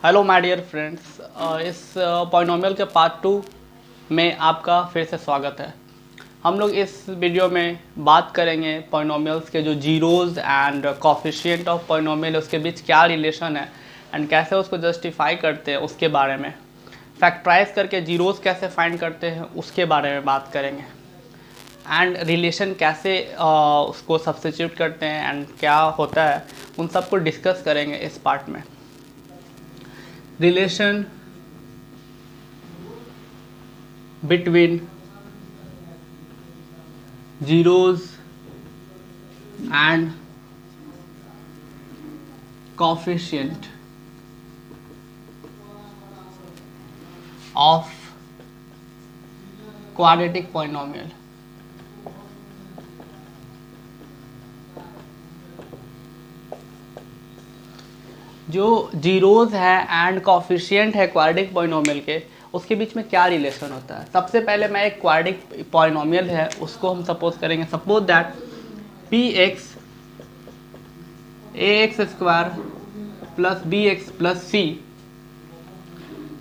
Hello my dear friends, इस polynomial के part 2 में आपका फिर से स्वागत है। हम लोग इस वीडियो में बात करेंगे पॉलिनोमियल्स के जो zeros and coefficient of polynomial उसके बीच क्या रिलेशन है एंड कैसे उसको जस्टिफाई करते हैं उसके बारे में, फैक्टराइज करके जीरोज़ कैसे फाइंड करते हैं उसके बारे में बात करेंगे एंड रिलेशन कैसे उसको सब्स्टिट्यूट करते हैं एंड क्या होता है उन सबको डिस्कस करेंगे इस पार्ट में। Relation between zeros and coefficient of quadratic polynomial। जो जीरोज है एंड कॉफिशिएंट है क्वाड्रेटिक पॉलिनोमियल के, उसके बीच में क्या रिलेशन होता है। सबसे पहले मैं एक क्वाड्रेटिक पॉलिनोमियल है उसको हम सपोज करेंगे, suppose that p x a x square plus b x plus c,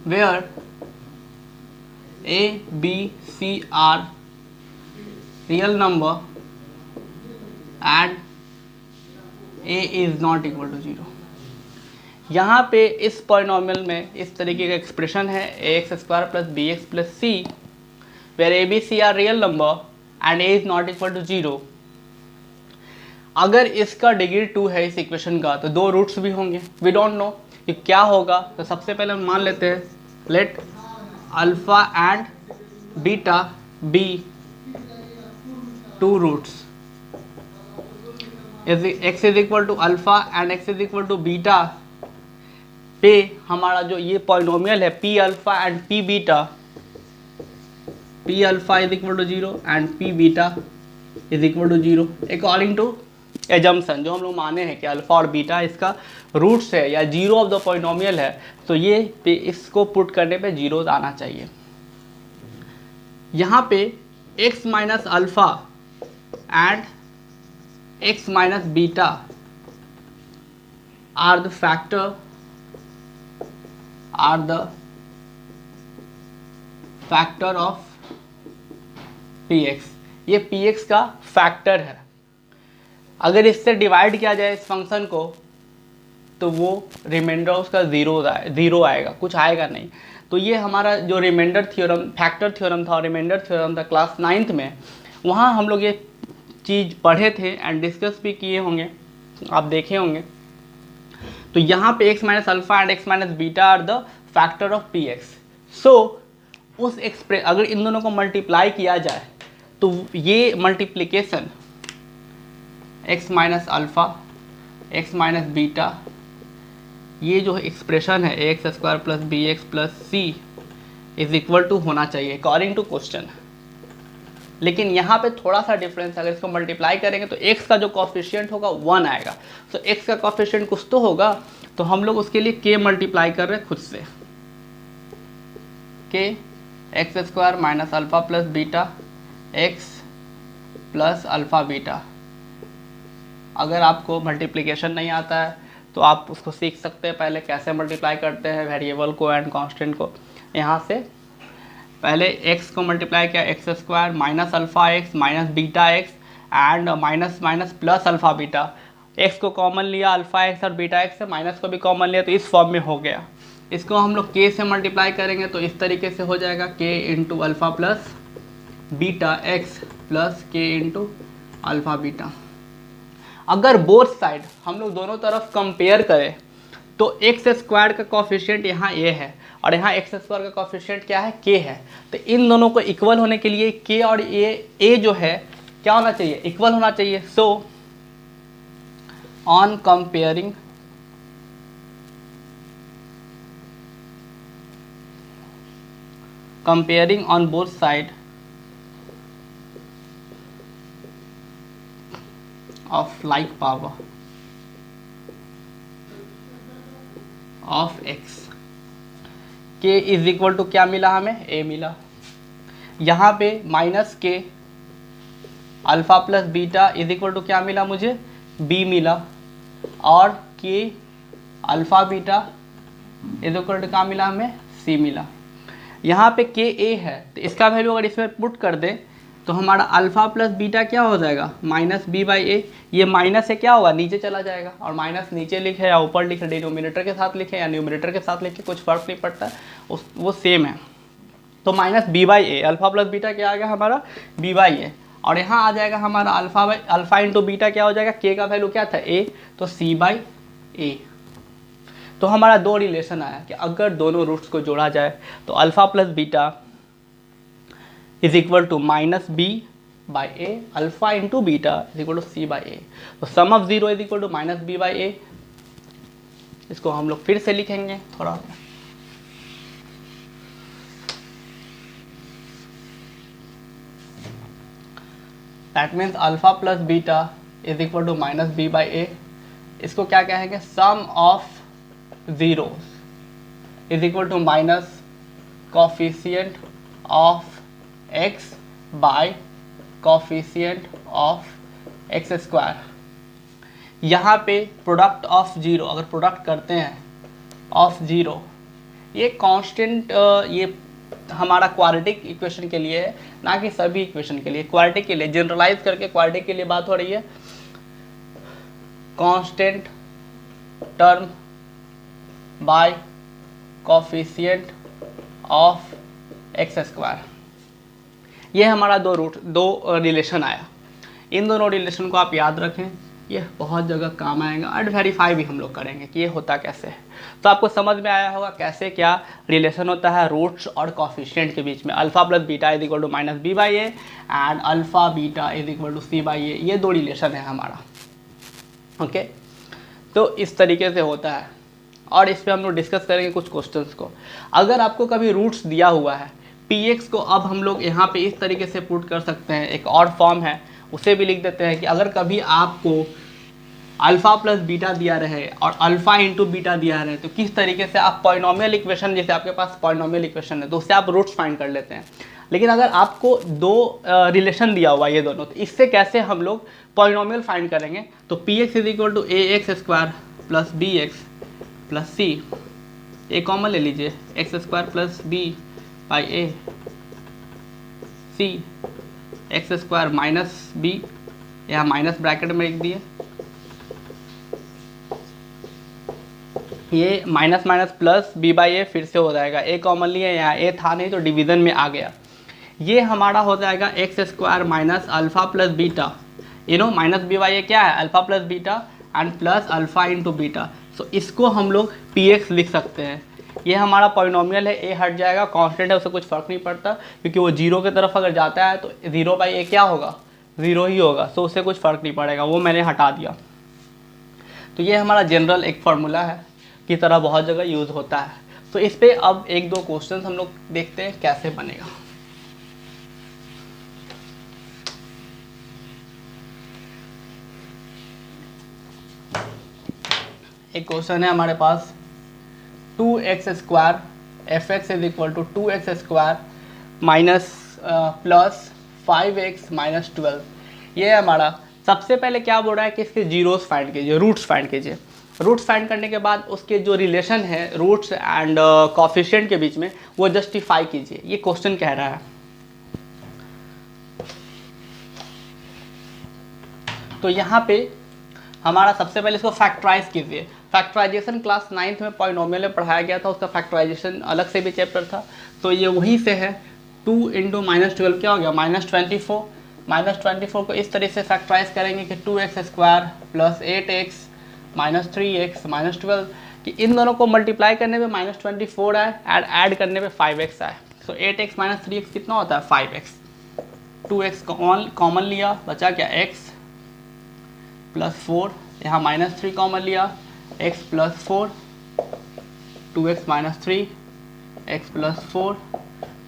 where a b c are real number and a is not equal to zero. यहाँ पे इस पॉलिनोमियल में इस तरीके का एक्सप्रेशन है a x square plus b x plus c, where a b c are real number and a is not equal to zero. अगर इसका डिग्री 2 है इस इक्वेशन का तो दो रूट्स भी होंगे। वी डोंट नो कि क्या होगा, तो सबसे पहले हम मान लेते हैं let alpha and beta be 2 roots. X is equal to alpha and x is equal to beta पे हमारा जो ये पॉलिनोमियल है p alpha and p beta, p alpha is equal to zero and p beta is equal to zero according to assumption जो हम लोग माने हैं कि अल्फा और बीटा इसका रूट्स है या जीरो ऑफ द पॉलिनोमियल है, तो ये इसको पुट करने पे जीरो आना चाहिए। यहाँ पे x minus alpha and x minus beta are the factor of px। ये px का फैक्टर है। अगर इससे डिवाइड किया जाए इस फंक्शन को तो वो रिमाइंडर उसका ज़ीरो आएगा, कुछ आएगा नहीं। तो ये हमारा जो रिमाइंडर थ्योरम, फैक्टर थ्योरम था और रिमाइंडर थ्योरम था क्लास 9th में, वहाँ हम लोग ये चीज़ पढ़े थे एंड डिस्कस भी किए होंगे, आप देखे होंगे। तो यहाँ पे x minus alpha and x minus beta are the factor of px। So उस अगर इन दोनों को मल्टीप्लाई किया जाए तो ये multiplication x minus alpha x minus beta, ये जो एक्सप्रेशन है a x square plus b x plus c is equal to होना चाहिए अकॉर्डिंग टू क्वेश्चन। लेकिन यहाँ पे थोड़ा सा डिफरेंस, अगर इसको मल्टीप्लाई करेंगे तो x का जो कॉफिशिएंट होगा 1 आएगा। तो x का कॉफिशिएंट कुछ तो होगा, तो हम लोग उसके लिए k मल्टीप्लाई कर रहे हैं खुद से, k x square minus alpha plus beta x plus alpha beta. अगर आपको मल्टीप्लिकेशन नहीं आता है तो आप उसको सीख सकते हैं पहले कैसे मल्टीप्लाई करते हैं वेरिएबल को एंड कांस्टेंट को। यहाँ से पहले x को मल्टीप्लाई किया x square minus alpha x minus beta x and minus minus plus alpha beta. x को कॉमन लिया अल्फा एक्स और बीटा एक्स से, माइनस को भी कॉमन लिया तो इस फॉर्म में हो गया। इसको हम लोग k से मल्टीप्लाई करेंगे तो इस तरीके से हो जाएगा k into alpha plus beta x plus k into alpha beta. अगर बोथ साइड हम लोग दोनों तरफ कंपेयर करें तो एक्स स्क्वायर का कॉफिशिएंट यहाँ a है और यहाँ एक्स स्क्वायर का कॉफिशिएंट क्या है, k है। तो इन दोनों को इक्वल होने के लिए k और a जो है क्या होना चाहिए, इक्वल होना चाहिए। So on comparing on both side of like power of x, k is equal to क्या मिला हमें, a मिला। यहाँ पे minus k alpha plus beta is equal to क्या मिला मुझे, b मिला। और k alpha beta is equal to क्या मिला हमें, सी मिला। यहाँ पे के ए है तो इसका वैल्यू अगर इसमें पुट कर दें तो हमारा अल्फ़ा प्लस बीटा क्या हो जाएगा, माइनस बी बाई ए। ये माइनस है क्या होगा, नीचे चला जाएगा, और माइनस नीचे लिखे या ऊपर लिखे, डिनोमिनेटर के साथ लिखे या न्यूमिनेटर के साथ लिखे, कुछ फर्क नहीं पड़ता, वो सेम है। तो minus b by a, alpha plus beta क्या आ गया हमारा, बी बाई ए। और यहाँ आ जाएगा हमारा अल्फ़ा इंटू बीटा क्या हो जाएगा, के का वैल्यू क्या था, ए, तो सी बाई ए। तो हमारा दो रिलेशन आया कि अगर दोनों रूट्स को जोड़ा जाए तो alpha plus beta is equal to minus b by a, alpha into beta is equal to c by a. तो sum of zero is equal to minus b by a. इसको हम लोग फिर से लिखेंगे थोड़ा, that means alpha plus beta is equal to minus b by a. इसको क्या कहेंगे, sum of zeros is equal to minus coefficient of x by coefficient of x square. यहाँ पे प्रोडक्ट ऑफ जीरो, अगर प्रोडक्ट करते हैं of zero, ये constant, ये हमारा क्वाड्रेटिक इक्वेशन के लिए है, ना कि सभी इक्वेशन के लिए। क्वाड्रेटिक के लिए जनरलाइज करके क्वाड्रेटिक के लिए बात हो रही है। Constant term by coefficient of x square, ये हमारा दो रिलेशन आया। इन दोनों रिलेशन को आप याद रखें, ये बहुत जगह काम आएगा। एंड वेरीफाई भी हम लोग करेंगे कि ये होता कैसे है। तो आपको समझ में आया होगा कैसे क्या रिलेशन होता है रूट्स और कोफिशिएंट के बीच में। Alpha plus beta is equal to minus b by a and alpha beta is equal to c by a, ये दो रिलेशन है हमारा। ओके, तो इस तरीके से होता है और इस पर हम लोग डिस्कस करेंगे कुछ क्वेश्चंस को। अगर आपको कभी रूट्स दिया हुआ है, px को अब हम लोग यहाँ पे इस तरीके से पुट कर सकते हैं, एक और फॉर्म है उसे भी लिख देते हैं कि अगर कभी आपको अल्फ़ा प्लस बीटा दिया रहे और अल्फ़ा इंटू बीटा दिया रहे तो किस तरीके से आप पॉलिनोमियल इक्वेशन, जैसे आपके पास पॉलिनोमियल इक्वेशन है तो उससे आप रूट्स फाइंड कर लेते हैं। लेकिन अगर आपको दो रिलेशन दिया हुआ ये दोनों, तो इससे कैसे हम लोग पॉलिनोमियल फाइंड करेंगे। तो p x is equal to a x square plus b x plus c, a common ले लीजिए, x square plus b by a c x square minus b, यहाँ माइनस ब्रैकेट में लिख दिए, ये minus minus plus b by a फिर से हो जाएगा, ए कॉमन लिए, यहाँ ए था नहीं तो डिवीज़न में आ गया। ये हमारा हो जाएगा x square minus alpha plus beta, minus b by a क्या है, alpha plus beta and plus alpha into beta. So इसको हम लोग पी एक्स लिख सकते हैं। ये हमारा पॉलिनोमियल है, ए हट जाएगा, कांस्टेंट है, उससे कुछ फ़र्क नहीं पड़ता क्योंकि वो जीरो की तरफ अगर जाता है तो जीरो बाई ए क्या होगा, ज़ीरो ही होगा, सो उससे कुछ फ़र्क नहीं पड़ेगा, वो मैंने हटा दिया। तो ये हमारा जनरल एक फार्मूला है की तरह बहुत जगह यूज़ होता है। तो इस पर अब एक दो क्वेश्चन हम लोग देखते हैं कैसे बनेगा। एक क्वेश्चन है हमारे पास, 2x square f x is equal to 2x square minus plus 5x minus 12। ये हमारा सबसे पहले क्या बोल रहा है कि इसके जीरोस फाइंड कीजिए, रूट्स फाइंड कीजिए। रूट्स फाइंड करने के बाद उसके जो रिलेशन है रूट्स एंड कोफिशिएंट के बीच में वो जस्टिफाई कीजिए, ये क्वेश्चन कह रहा है। तो यहाँ पे हमारा सबसे पहले इसको फैक्टराइज कीजिए। फैक्टराइजेशन क्लास 9th में पॉलिनोमियल में पढ़ाया गया था, उसका फैक्टराइजेशन अलग से भी चैप्टर था, तो ये वहीं से है। 2 इंटू माइनस 12 क्या हो गया, माइनस 24। माइनस 24 को इस तरह से फैक्टराइज करेंगे कि 2x square plus 8x minus 3x minus 12, कि इन दोनों को मल्टीप्लाई करने पे माइनस 24 आए, ऐड करने पे 5x आए। सो 8x माइनस 3x कितना होता है, 5x। 2x कॉमन लिया, बचा क्या, x प्लस 4, यहाँ माइनस 3 कॉमन लिया, x plus 4, 2x minus 3, x plus 4।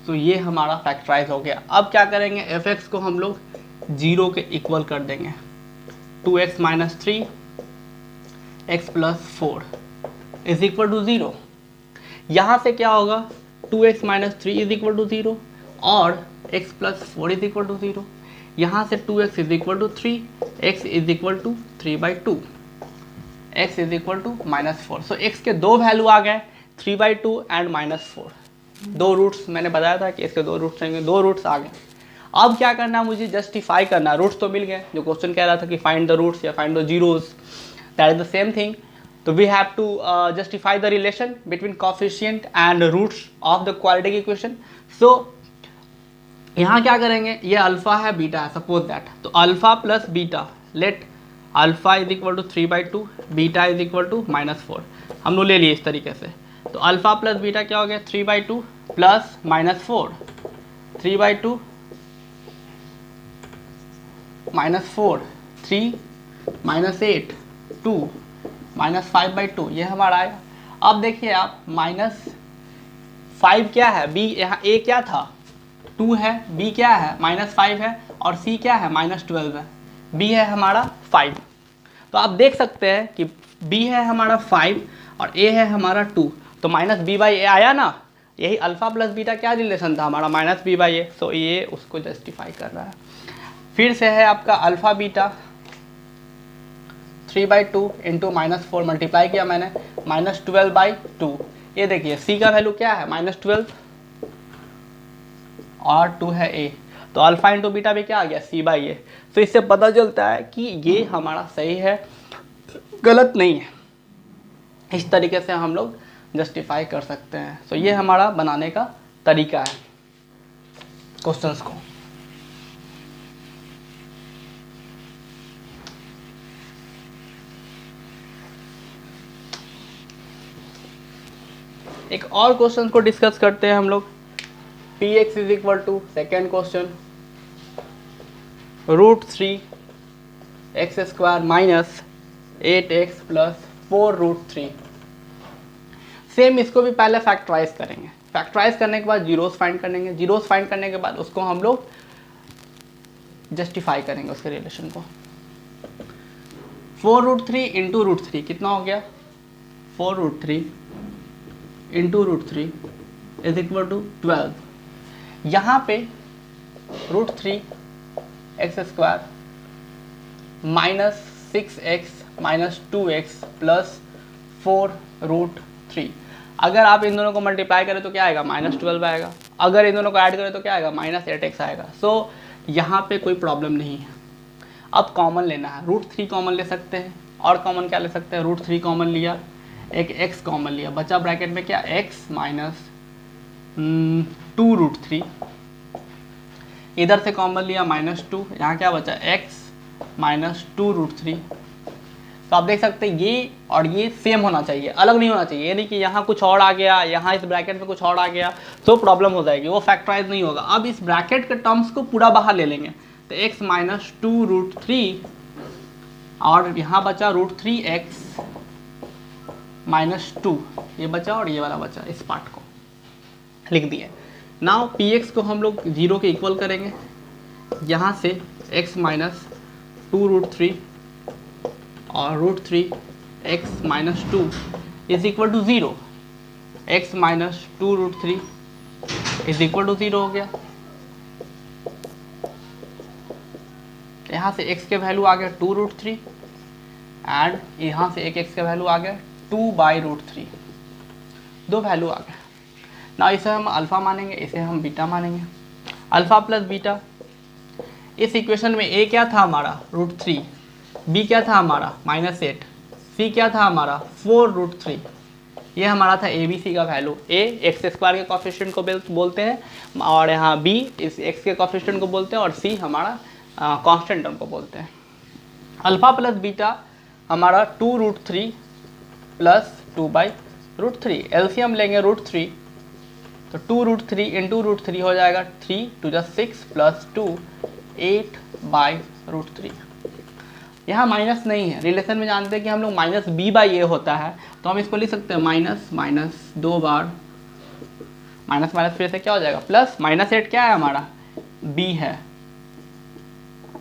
तो ये हमारा फैक्टराइज हो गया। अब क्या करेंगे, fx को हम लोग 0 के इक्वल कर देंगे। 2x minus 3 x plus 4 is equal to 0। यहाँ से क्या होगा, 2x minus 3 is equal to 0 और x plus 4 is equal to 0। यहाँ से 2x is equal to 3, x is equal to 3/2, x is equal to minus 4। So x के दो value आ गए, 3/2 एंड -4। दो रूट्स मैंने बताया था कि इसके दो रूट्स रहेंगे, दो रूट्स आ गए। अब क्या करना है, मुझे जस्टिफाई करना है। रूट्स तो मिल गए, जो क्वेश्चन कह रहा था कि फाइंड द रूट्स या find the zeros, that is the same thing. तो we have to justify the relation between coefficient and roots of the quadratic equation. So यहाँ क्या करेंगे, ये अल्फा है बीटा है, सपोज दैट। तो alpha plus beta, let alpha is equal to 3/2, beta is equal to -4। हम लोग ले लिए इस तरीके से। तो अल्फा प्लस बीटा क्या हो गया, 3/2 प्लस -4, 3/2 -4, 3 -8, 2 -5/2, ये हमारा आया। अब देखिए आप, -5 क्या है, बी यहाँ ए क्या था 2 है, बी क्या है -5 है, और सी क्या है -12 है, बी है हमारा 5। तो आप देख सकते हैं कि बी है हमारा 5 और ए है हमारा 2, तो -b/a आया ना। यही अल्फा प्लस बीटा क्या रिलेशन था हमारा, -b/a। सो ये उसको जस्टिफाई कर रहा है। फिर से है आपका अल्फा बीटा, 3/2 इंटू -4 मल्टीप्लाई किया मैंने, -12/2। ये देखिए सी का वैल्यू क्या है -12 और 2 है ए, तो अल्फा इंटू बीटा भी क्या आ गया, c/a। तो इससे पता चलता है कि ये हमारा सही है, गलत नहीं है। इस तरीके से हम लोग जस्टिफाई कर सकते हैं। तो ये हमारा बनाने का तरीका है क्वेश्चंस को। एक और क्वेश्चन को डिस्कस करते हैं हम लोग। px is equal to, second question, √3x² minus 8x plus 4√3। Same इसको भी पहले फैक्टराइज करेंगे। फैक्टराइज करने के बाद जीरोस फाइंड करेंगे, जीरोस फाइंड करने के बाद उसको हम लोग जस्टिफाई करेंगे उसके रिलेशन को। 4√3 इंटू √3 कितना हो गया, 4√3 इंटू √3 इज इक्वल टू 12। यहाँ पे √3x² minus 6x minus 2x plus 4√3। अगर आप इन दोनों को मल्टीप्लाई करें तो क्या आएगा, -12 आएगा। अगर इन दोनों को ऐड करें तो क्या आएगा, -8x आएगा। सो यहाँ पे कोई प्रॉब्लम नहीं है। अब कॉमन लेना है, √3 कॉमन ले सकते हैं, और कॉमन क्या ले सकते हैं, √3 कॉमन लिया, एक x कॉमन लिया, बचा ब्रैकेट में क्या, x माइनस 2√3, इधर से कॉमन लिया -2, यहाँ क्या बचा x माइनस 2√3। तो आप देख सकते हैं ये और ये सेम होना चाहिए, अलग नहीं होना चाहिए। ये नहीं कि यहाँ कुछ और आ गया, यहाँ इस ब्रैकेट में कुछ और आ गया, तो प्रॉब्लम हो जाएगी, वो फैक्टराइज नहीं होगा। अब इस ब्रैकेट के टर्म्स को पूरा बाहर ले लेंगे, तो x माइनस 2√3 और यहाँ बचा √3x माइनस 2, ये बचा और ये वाला बचा, इस पार्ट को लिख दिए। नाउ px को हम लोग 0 के इक्वल करेंगे, यहाँ से x माइनस 2√3 और √3x minus 2 is equal to 0, x minus 2√3 is equal to 0 हो गया। यहाँ से x के वैल्यू आ गया 2√3 एंड यहाँ से एक x का वैल्यू आ गया 2/√3, दो वैल्यू आ गया ना। इसे हम अल्फ़ा मानेंगे, इसे हम बीटा मानेंगे। अल्फ़ा प्लस बीटा, इस इक्वेशन में a क्या था हमारा √3, b क्या था हमारा -8, c क्या था हमारा 4√3। ये हमारा था a b c का वैल्यू। a x² के कोफिशिएंट को बोलते हैं और यहाँ b इस x के कोफिशिएंट को बोलते हैं और c हमारा कांस्टेंट टर्म को बोलते हैं। अल्फ़ा प्लस बीटा हमारा 2√3 प्लस 2/√3, एलसीएम लेंगे √3, तो 2√3 इंटू √3 हो जाएगा 3 × 6 प्लस 2 8/√3। यहाँ माइनस नहीं है, रिलेशन में जानते हैं कि हम लोग -b/a होता है, तो हम इसको लिख सकते हैं माइनस माइनस 2 बार माइनस माइनस, फिर से क्या हो जाएगा प्लस, -8 क्या है हमारा b है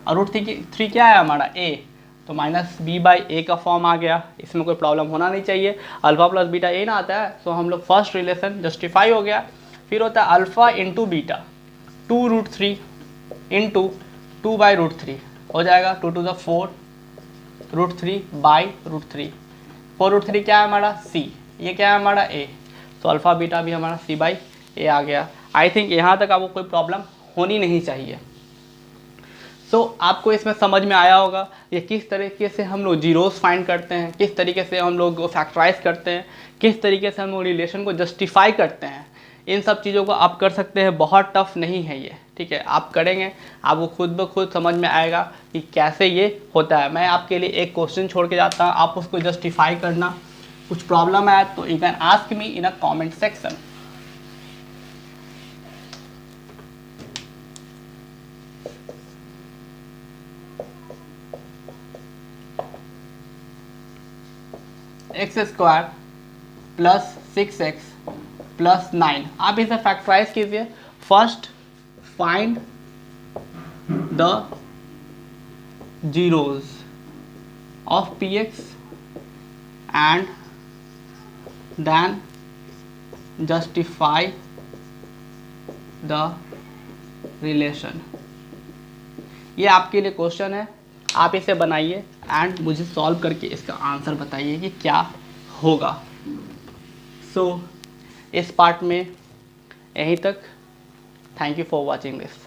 और √3 क्या है हमारा a, तो -b/a का फॉर्म आ गया। इसमें कोई प्रॉब्लम होना नहीं चाहिए। अल्फ़ा प्लस बीटा a ना आता है, तो हम लोग फर्स्ट रिलेशन जस्टिफाई हो गया। फिर होता है अल्फ़ा इंटू बीटा, 2√3 इंटू 2/√3 हो जाएगा, 2 to the 4 √3/√3, 4√3 क्या है हमारा c, ये क्या है हमारा a, तो अल्फ़ा बीटा भी हमारा C/A आ गया। आई थिंक यहाँ तक आपको कोई प्रॉब्लम होनी नहीं चाहिए। सो आपको इसमें समझ में आया होगा ये किस तरीके से हम लोग जीरोस फाइंड करते हैं, किस तरीके से हम लोग फैक्टराइज करते हैं, किस तरीके से हम लोग रिलेशन को जस्टिफाई करते हैं। इन सब चीज़ों को आप कर सकते हैं, बहुत टफ नहीं है ये, ठीक है। आप करेंगे आपको खुद ब खुद समझ में आएगा कि कैसे ये होता है। मैं आपके लिए एक क्वेश्चन छोड़ के जाता हूँ, आप उसको जस्टिफाई करना। कुछ प्रॉब्लम है तो you can ask me in a comment section. x² plus 6x plus 9, आप इसे फैक्टराइज कीजिए। First find the zeros of px and then justify the relation. ये आपके लिए क्वेश्चन है, आप इसे बनाइए एंड मुझे सॉल्व करके इसका आंसर बताइए कि क्या होगा। सो इस पार्ट में यहीं तक। Thank you for watching this.